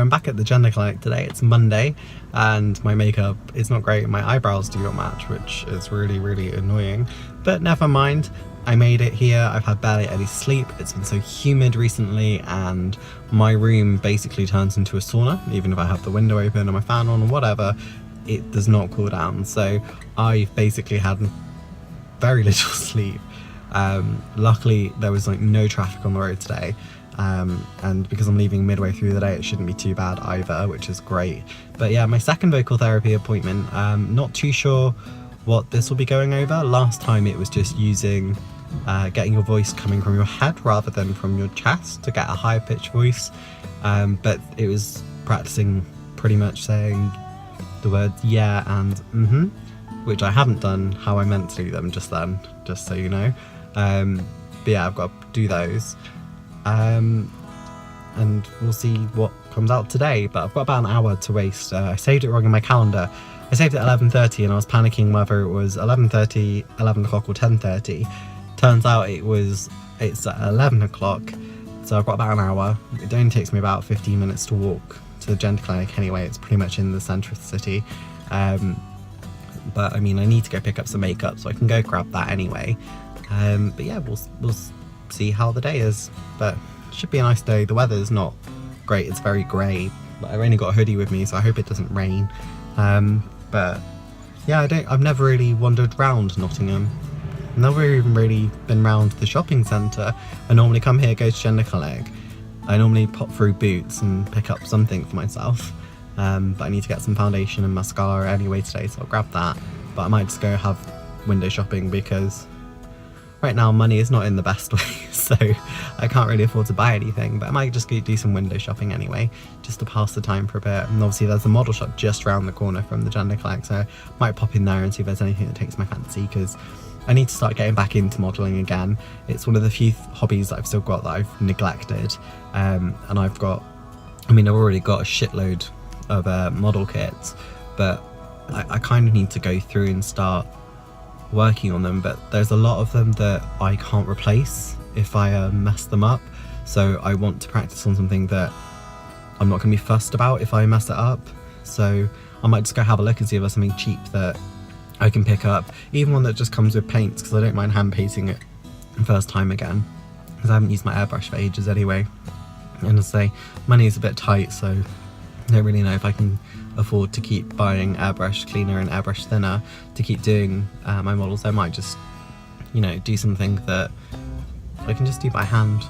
I'm back at the gender clinic today. It's Monday and my makeup is not great. My eyebrows do not match, which is really annoying, but never mind. I made it here. I've had barely any sleep. It's been so humid recently and my room basically turns into a sauna. Even if I have the window open and my fan on or whatever, it does not cool down. So I've basically had very little sleep. Luckily there was like no traffic on the road today, and because I'm leaving midway through the day it shouldn't be too bad either, which is great. But yeah, my second vocal therapy appointment, not too sure what this will be going over. Last time it was just using getting your voice coming from your head rather than from your chest to get a high pitched voice, but it was practicing pretty much saying the words yeah and which I haven't done how I meant to do them just then, just so you know. But yeah, I've got to do those, and we'll see what comes out today. But I've got about an hour to waste. I saved it wrong in my calendar. I saved it at 11:30 and I was panicking whether it was 11:30, 11 o'clock or 10:30. Turns out it's at 11 o'clock, so I've got about an hour. It only takes me about 15 minutes to walk to the gender clinic anyway. It's pretty much in the centre of the city. But I mean, I need to go pick up some makeup, so I can go grab that anyway. But yeah, we'll see how the day is. But it should be a nice day. The weather's not great, it's very grey, but I've only got a hoodie with me, so I hope it doesn't rain. But yeah, I've never really wandered round Nottingham. Never even really been round the shopping centre. I normally come here, go to gender clinic. I normally pop through Boots and pick up something for myself. But I need to get some foundation and mascara anyway today, so I'll grab that. But I might just go have window shopping because right now money is not in the best way, so I can't really afford to buy anything. But I might just go do some window shopping anyway, just to pass the time for a bit. And obviously there's a model shop just around the corner from the gender clinic, so I might pop in there and see if there's anything that takes my fancy, because I need to start getting back into modelling again. It's one of the few hobbies that I've still got that I've neglected. And I've already got a shitload of model kits, but I kind of need to go through and start working on them. But there's a lot of them that I can't replace if I mess them up, so I want to practice on something that I'm not going to be fussed about if I mess it up. So I might just go have a look and see if there's something cheap that I can pick up, even one that just comes with paints, because I don't mind hand painting it first time again, because I haven't used my airbrush for ages anyway. And as I say, money is a bit tight, so I don't really know if I can afford to keep buying airbrush cleaner and airbrush thinner to keep doing my models. I might just, you know, do something that I can just do by hand,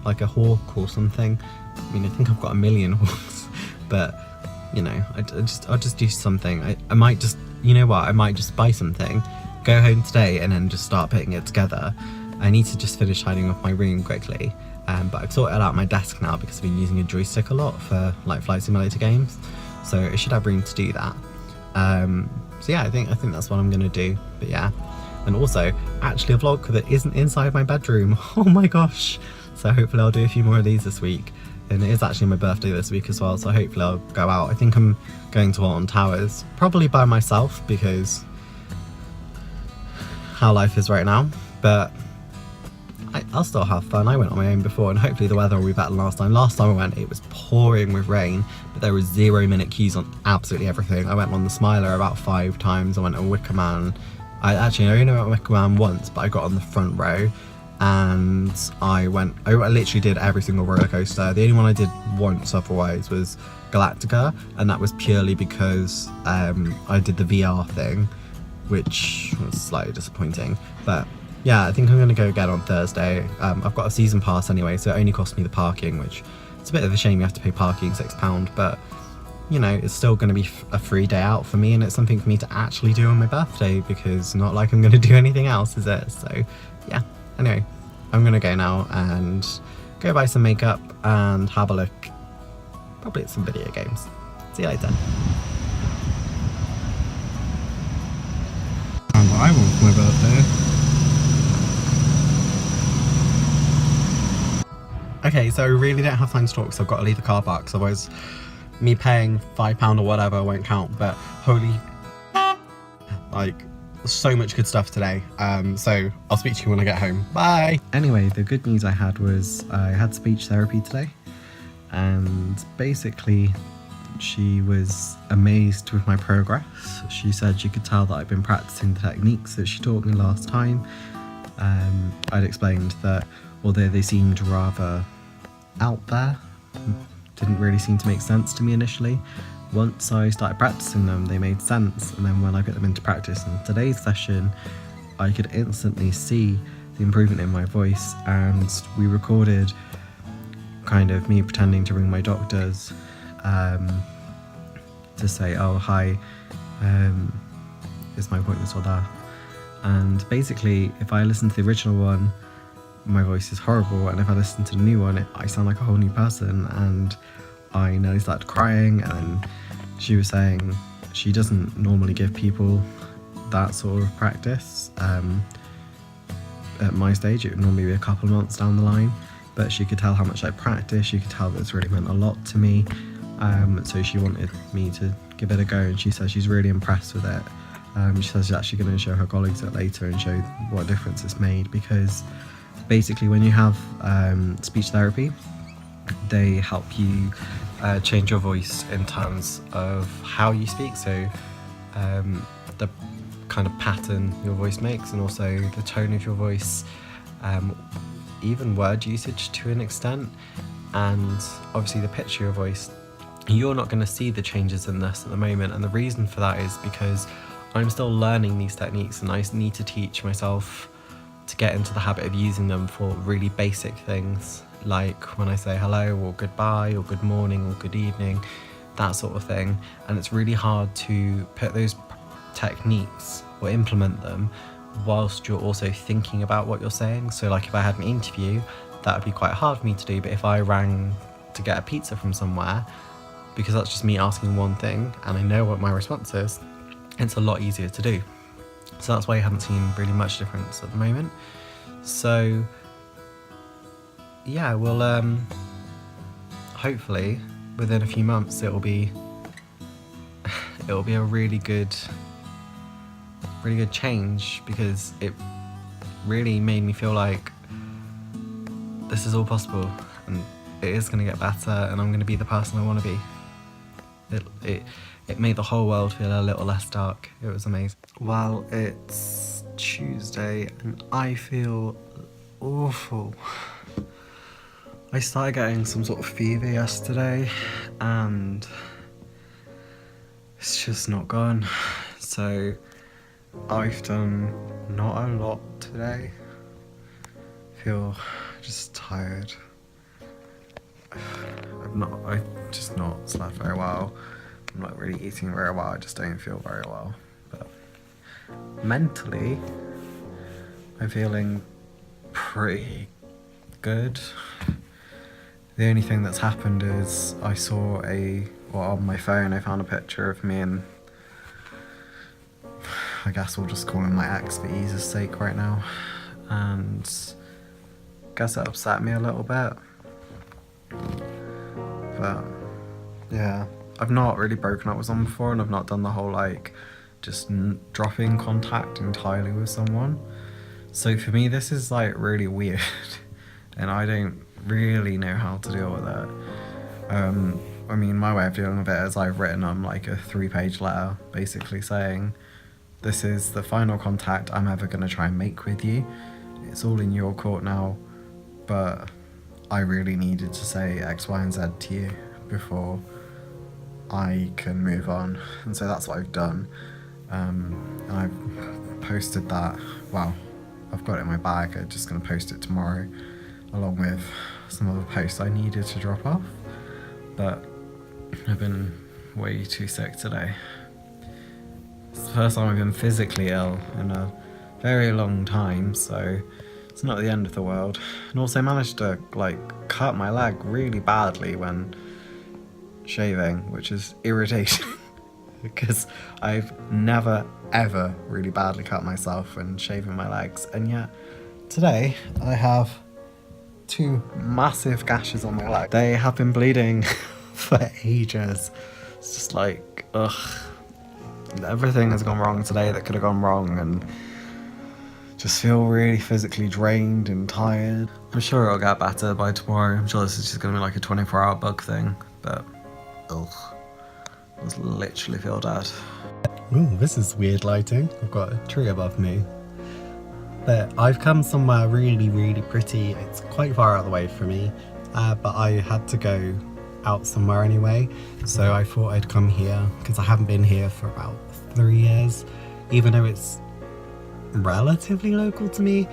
like a hawk or something. I mean, I think I've got a million hawks, but you know, I'll just do something. I might just, you know what, I might just buy something, go home today and then just start putting it together. I need to just finish tidying up my room quickly. But I've sorted out my desk now because I've been using a joystick a lot for like Flight Simulator games, so I should have room to do that. So yeah, I think that's what I'm gonna do. But yeah, and also actually a vlog that isn't inside my bedroom. Oh my gosh! So hopefully I'll do a few more of these this week. And it is actually my birthday this week as well, so hopefully I'll go out. I think I'm going to Alton Towers, probably by myself because how life is right now. But I'll still have fun. I went on my own before and hopefully the weather will be better than last time. Last time I went it was pouring with rain, but there was 0-minute queues on absolutely everything. I went on the Smiler about 5 times. I went on Wicker Man. I only went on Wicker Man once, but I got on the front row and I literally did every single roller coaster. The only one I did once otherwise was Galactica, and that was purely because I did the VR thing, which was slightly disappointing. But yeah, I think I'm going to go again on Thursday. I've got a season pass anyway, so it only cost me the parking, which it's a bit of a shame you have to pay parking £6, but you know, it's still going to be a free day out for me, and it's something for me to actually do on my birthday, because not like I'm going to do anything else, is it? So yeah, anyway, I'm going to go now and go buy some makeup and have a look probably at some video games. See you later. And what I want for my birthday. Okay, so I really don't have time to talk because I've got to leave the car park, because otherwise me paying £5 or whatever won't count. But holy, like, so much good stuff today. So I'll speak to you when I get home. Bye! Anyway, the good news I had was I had speech therapy today. and basically she was amazed with my progress. She said she could tell that I'd been practicing the techniques that she taught me last time. I'd explained that although they seemed rather out there, didn't really seem to make sense to me initially, once I started practicing them they made sense, and then when I put them into practice in today's session I could instantly see the improvement in my voice. And we recorded kind of me pretending to ring my doctors to say, oh hi, is my appointment still there? And basically if I listen to the original one my voice is horrible, and if I listen to the new one I sound like a whole new person, and I nearly started crying. And then she was saying she doesn't normally give people that sort of practice. At my stage it would normally be a couple of months down the line, but she could tell how much I practiced, she could tell that it's really meant a lot to me, so she wanted me to give it a go, and she says she's really impressed with it. She says she's actually going to show her colleagues it later and show what difference it's made, because basically when you have speech therapy they help you change your voice in terms of how you speak, so the kind of pattern your voice makes, and also the tone of your voice, even word usage to an extent, and obviously the pitch of your voice. You're not going to see the changes in this at the moment, and the reason for that is because I'm still learning these techniques and I need to teach myself to get into the habit of using them for really basic things, like when I say hello or goodbye or good morning or good evening, that sort of thing. And it's really hard to put those techniques or implement them whilst you're also thinking about what you're saying. So like if I had an interview, that would be quite hard for me to do, but if I rang to get a pizza from somewhere, because that's just me asking one thing and I know what my response is, it's a lot easier to do. So that's why you haven't seen really much difference at the moment. So yeah, we'll hopefully within a few months it'll be a really good change, because it really made me feel like this is all possible and it is going to get better and I'm going to be the person I want to be. It made the whole world feel a little less dark. It was amazing. Well, it's Tuesday and I feel awful. I started getting some sort of fever yesterday and it's just not gone. So I've done not a lot today. Feel just tired. I've just not slept very well. I'm not really eating very well, I just don't feel very well. But mentally, I'm feeling pretty good. The only thing that's happened is I saw on my phone I found a picture of me and I guess we'll just call him my ex for ease's sake right now. And I guess it upset me a little bit. But yeah, I've not really broken up with someone before, and I've not done the whole like just dropping contact entirely with someone. So for me this is like really weird and I don't really know how to deal with it. I mean, my way of dealing with it is I've written on like a 3-page letter basically saying this is the final contact I'm ever going to try and make with you. It's all in your court now, but I really needed to say X, Y and Z to you before I can move on. And so that's what I've done. And I've posted that. Well, I've got it in my bag. I'm just going to post it tomorrow along with some other posts I needed to drop off. But I've been way too sick today. It's the first time I've been physically ill in a very long time, so it's not the end of the world. And also managed to like cut my leg really badly when shaving, which is irritating because I've never ever really badly cut myself when shaving my legs, and yet today I have 2 massive gashes on my leg. They have been bleeding for ages. It's just like, ugh. Everything has gone wrong today that could have gone wrong, and Just feel really physically drained and tired. I'm sure it'll get better by tomorrow. I'm sure this is just gonna be like a 24-hour bug thing, but ugh. I just literally feel dead. Ooh, this is weird lighting. I've got a tree above me. But I've come somewhere really, really pretty. It's quite far out of the way for me, but I had to go out somewhere anyway. So I thought I'd come here because I haven't been here for about 3 years, even though it's relatively local to me.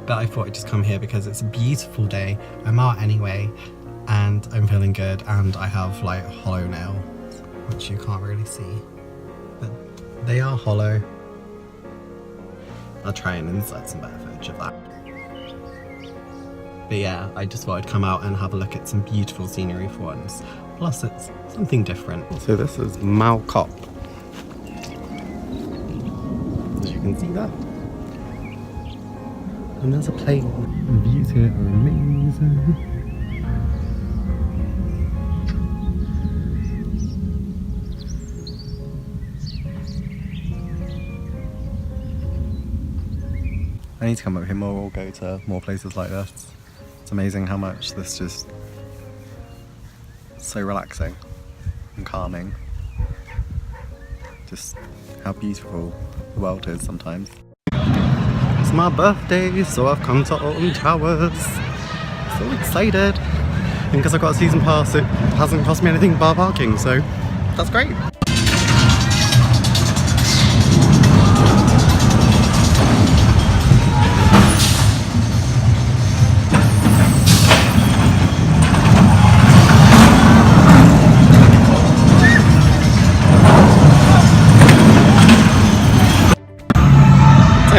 But I thought I'd just come here because it's a beautiful day. I'm out anyway, and I'm feeling good, and I have like hollow nails, which you can't really see, but they are hollow. I'll try and insert some better footage of that. But yeah, I just thought I'd come out and have a look at some beautiful scenery for once. Plus it's something different. So this is Mao Cop. As you can see that. And there's a plane. The views here are amazing. I need to come up here more or go to more places like this. It's amazing how much this just so relaxing and calming. Just how beautiful the world is sometimes. It's my birthday, so I've come to Alton Towers. So excited. And because I've got a season pass, it hasn't cost me anything bar parking, so that's great.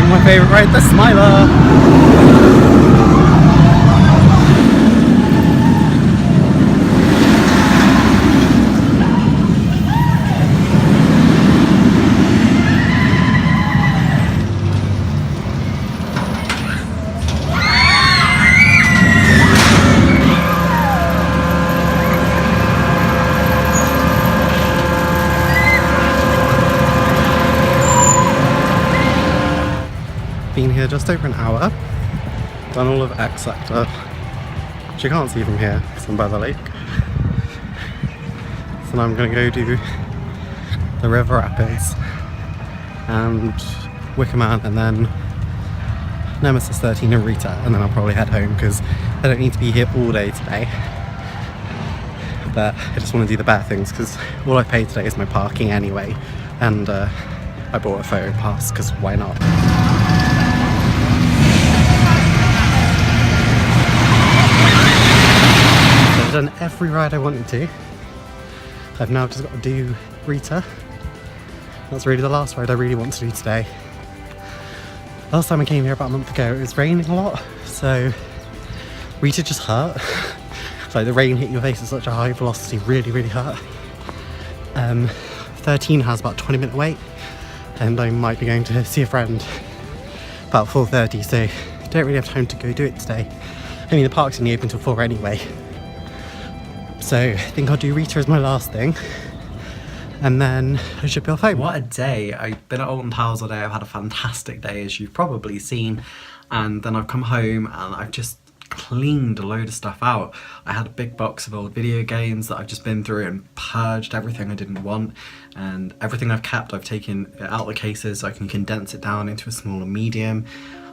My favourite ride, the Smiler! Been here just over an hour, done all of X Sector, which you can't see from here because I'm by the lake. So now I'm going to go do the River Rapids and Wicker Man, and then Nemesis 13 and Rita, and then I'll probably head home because I don't need to be here all day today. But I just want to do the bare things because all I paid today is my parking anyway, and I bought a photo pass because why not? I've done every ride I wanted to. I've now just got to do Rita. That's really the last ride I really want to do today. Last time I came here about a month ago, it was raining a lot, so Rita just hurt. Like the rain hit your face at such a high velocity, really, really hurt. 13 has about a 20-minute wait, and I might be going to see a friend about 4:30, so I don't really have time to go do it today. I mean, the park's only open till 4 anyway. So I think I'll do Rita as my last thing, and then I should be off home. What a day. I've been at Alton Towers all day. I've had a fantastic day, as you've probably seen, and then I've come home and I've just cleaned a load of stuff out. I had a big box of old video games that I've just been through and purged everything I didn't want, and everything I've kept I've taken out of the cases so I can condense it down into a smaller medium.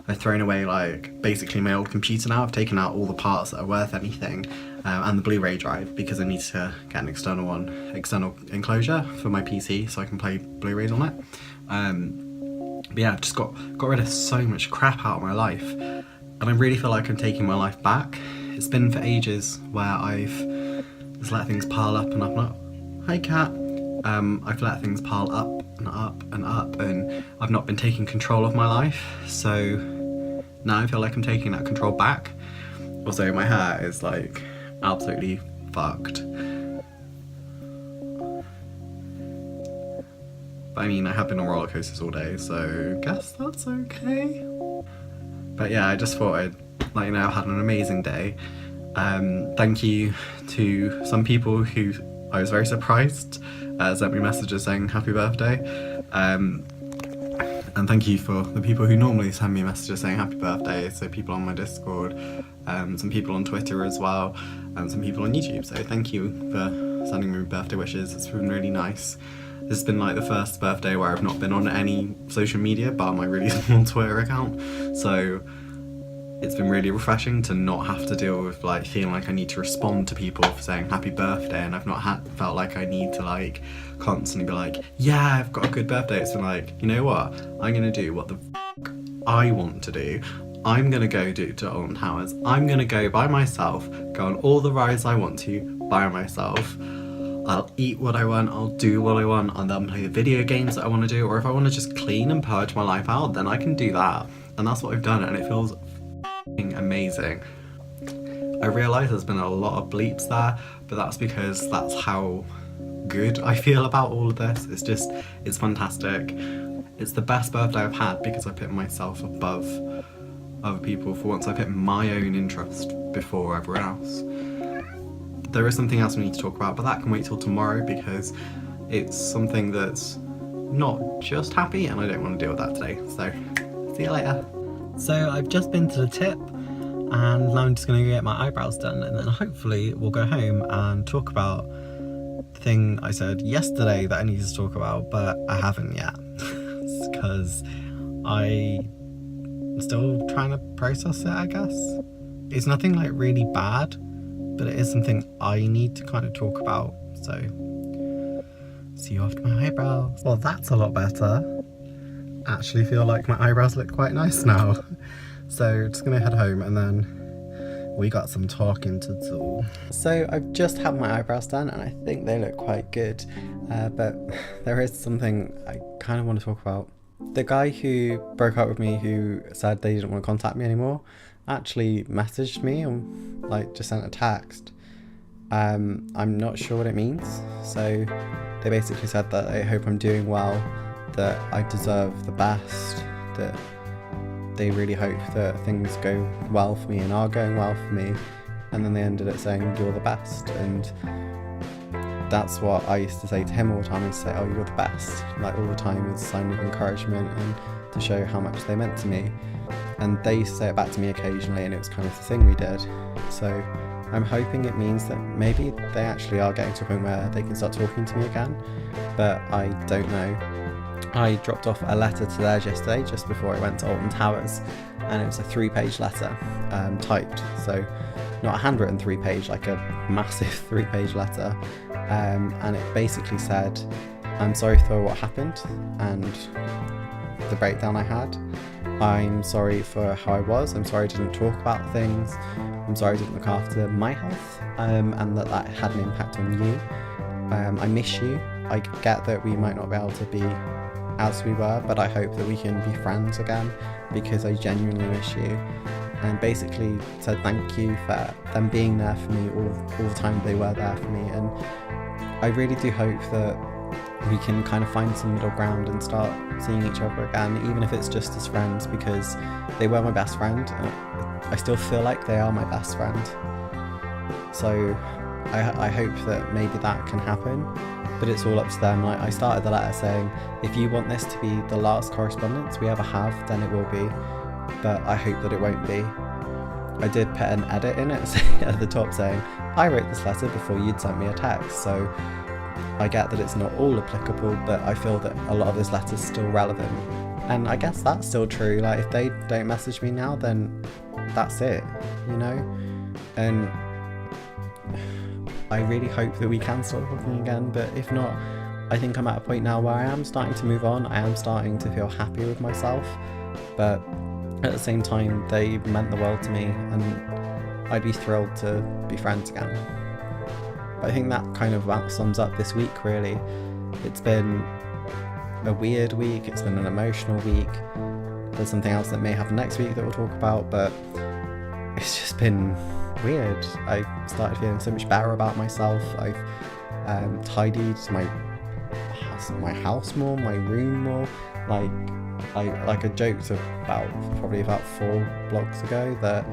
I've thrown away like basically my old computer now. I've taken out all the parts that are worth anything, and the Blu-ray drive, because I need to get an external enclosure for my PC so I can play Blu-rays on it. But yeah, I've just got rid of so much crap out of my life, and I really feel like I'm taking my life back. It's been for ages where I've just let things pile up and up and up. Hi Cat. I've let things pile up and up and up, and I've not been taking control of my life. So now I feel like I'm taking that control back. Also, my hair is like absolutely fucked. But I mean, I have been on roller coasters all day, so guess that's okay. But yeah, I just thought I'd let you know I had an amazing day. Thank you to some people who I was very surprised sent me messages saying happy birthday. And thank you for the people who normally send me messages saying happy birthday. So people on my Discord, some people on Twitter as well, and some people on YouTube. So thank you for sending me birthday wishes. It's been really nice. This has been like the first birthday where I've not been on any social media bar my really small Twitter account. So it's been really refreshing to not have to deal with like feeling like I need to respond to people for saying happy birthday, and I've not felt like I need to like constantly be like, yeah, I've got a good birthday. It's been like, you know what, I'm gonna do what the I want to do. I'm gonna go to Alton Towers. I'm gonna go by myself, go on all the rides I want to by myself. I'll eat what I want, I'll do what I want, and then play the video games that I want to do, or if I want to just clean and purge my life out, then I can do that. And that's what I've done, and it feels amazing. I realise there's been a lot of bleeps there, but that's because that's how good I feel about all of this. It's fantastic. It's the best birthday I've had because I put myself above other people for once. I put my own interest before everyone else. There is something else we need to talk about, but that can wait till tomorrow because it's something that's not just happy, and I don't want to deal with that today. So, see you later. So I've just been to the tip, and now I'm just going to get my eyebrows done, and then hopefully we'll go home and talk about the thing I said yesterday that I needed to talk about, but I haven't yet because I'm still trying to process it, I guess. It's nothing like really bad, but it is something I need to kind of talk about, so see you after my eyebrows. Well, that's a lot better. Actually feel like my eyebrows look quite nice now. So just gonna head home and then we got some talking to do. So I've just had my eyebrows done and I think they look quite good, but there is something I kind of want to talk about. The guy who broke up with me, who said they didn't want to contact me anymore, actually messaged me and like just sent a text. I'm not sure what it means. So they basically said that I hope I'm doing well, that I deserve the best, that they really hope that things go well for me and are going well for me, and then they ended it saying you're the best. And that's what I used to say to him all the time. I'd say, oh, you're the best, like all the time, as a sign of encouragement and to show how much they meant to me. And they used to say it back to me occasionally, and it was kind of the thing we did. So I'm hoping it means that maybe they actually are getting to a point where they can start talking to me again, but I don't know. I dropped off a letter to theirs yesterday just before I went to Alton Towers, and it was a 3-page letter, typed, so not a handwritten 3-page, like a massive 3-page letter, and it basically said, I'm sorry for what happened and the breakdown I had. I'm sorry for how I was. I'm sorry I didn't talk about things. I'm sorry I didn't look after my health, and that had an impact on you. I miss you. I get that we might not be able to be as we were, but I hope that we can be friends again because I genuinely miss you. And basically said thank you for them being there for me all the time they were there for me. And I really do hope that we can kind of find some middle ground and start seeing each other again, even if it's just as friends, because they were my best friend and I still feel like they are my best friend. So I hope that maybe that can happen, but it's all up to them. Like, I started the letter saying, if you want this to be the last correspondence we ever have, then it will be, but I hope that it won't be. I did put an edit in it at the top saying, I wrote this letter before you'd sent me a text, so I get that it's not all applicable, but I feel that a lot of this letter's still relevant. And I guess that's still true. Like, if they don't message me now, then that's it, you know? And I really hope that we can start talking again, but if not, I think I'm at a point now where I am starting to move on. I am starting to feel happy with myself, but at the same time, they meant the world to me, and I'd be thrilled to be friends again. But I think that kind of sums up this week, really. It's been a weird week, it's been an emotional week. There's something else that may happen next week that we'll talk about, but it's just been weird. I started feeling so much better about myself. I've tidied my house more, my room more. Like I joked probably about 4 vlogs ago that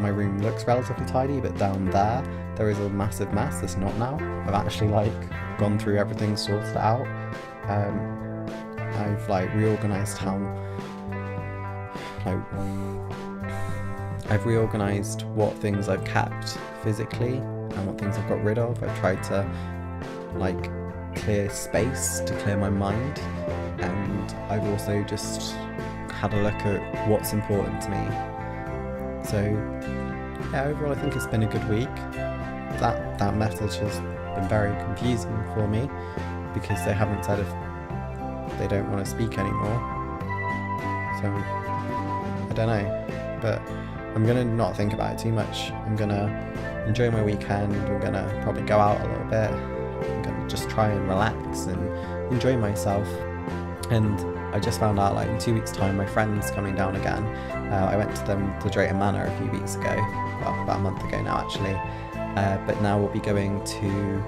my room looks relatively tidy, but down there is a massive mess that's not now. I've actually gone through everything, sorted it out. I've like reorganized what things I've kept physically and what things I've got rid of. I've tried to like clear space to clear my mind, and I've also just had a look at what's important to me. So yeah, overall I think it's been a good week. That message has been very confusing for me because they haven't said if they don't want to speak anymore. So I don't know, but I'm gonna not think about it too much. I'm gonna enjoy my weekend. I'm gonna probably go out a little bit. I'm gonna just try and relax and enjoy myself. And I just found out like in 2 weeks' time my friend's coming down again. I went to them to Drayton Manor a few weeks ago, well, about a month ago now actually. But now we'll be going to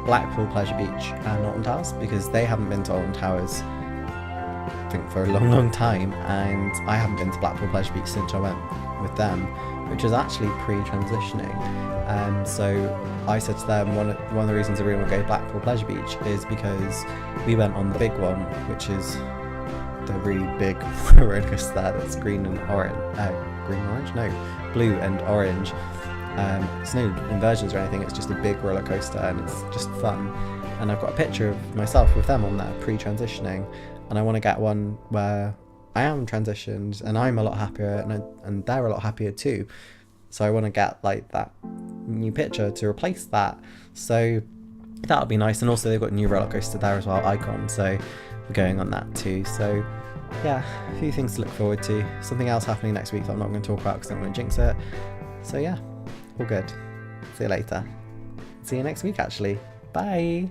Blackpool Pleasure Beach and Alton Towers because they haven't been to Alton Towers I think for a long time, and I haven't been to Blackpool Pleasure Beach since I went with them, which was actually pre-transitioning. So I said to them one of the reasons I really want to go to Blackpool Pleasure Beach is because we went on the big one, which is the really big roller coaster that's blue and orange. It's no inversions or anything, it's just a big roller coaster and it's just fun. And I've got a picture of myself with them on there pre-transitioning, and I want to get one where I am transitioned and I'm a lot happier and they're a lot happier too. So I want to get like that new picture to replace that. So that'll be nice. And also they've got a new roller coaster there as well, Icon, so we're going on that too. So yeah, a few things to look forward to. Something else happening next week that I'm not going to talk about because I don't want to jinx it. So yeah, all good. See you later. See you next week actually. Bye.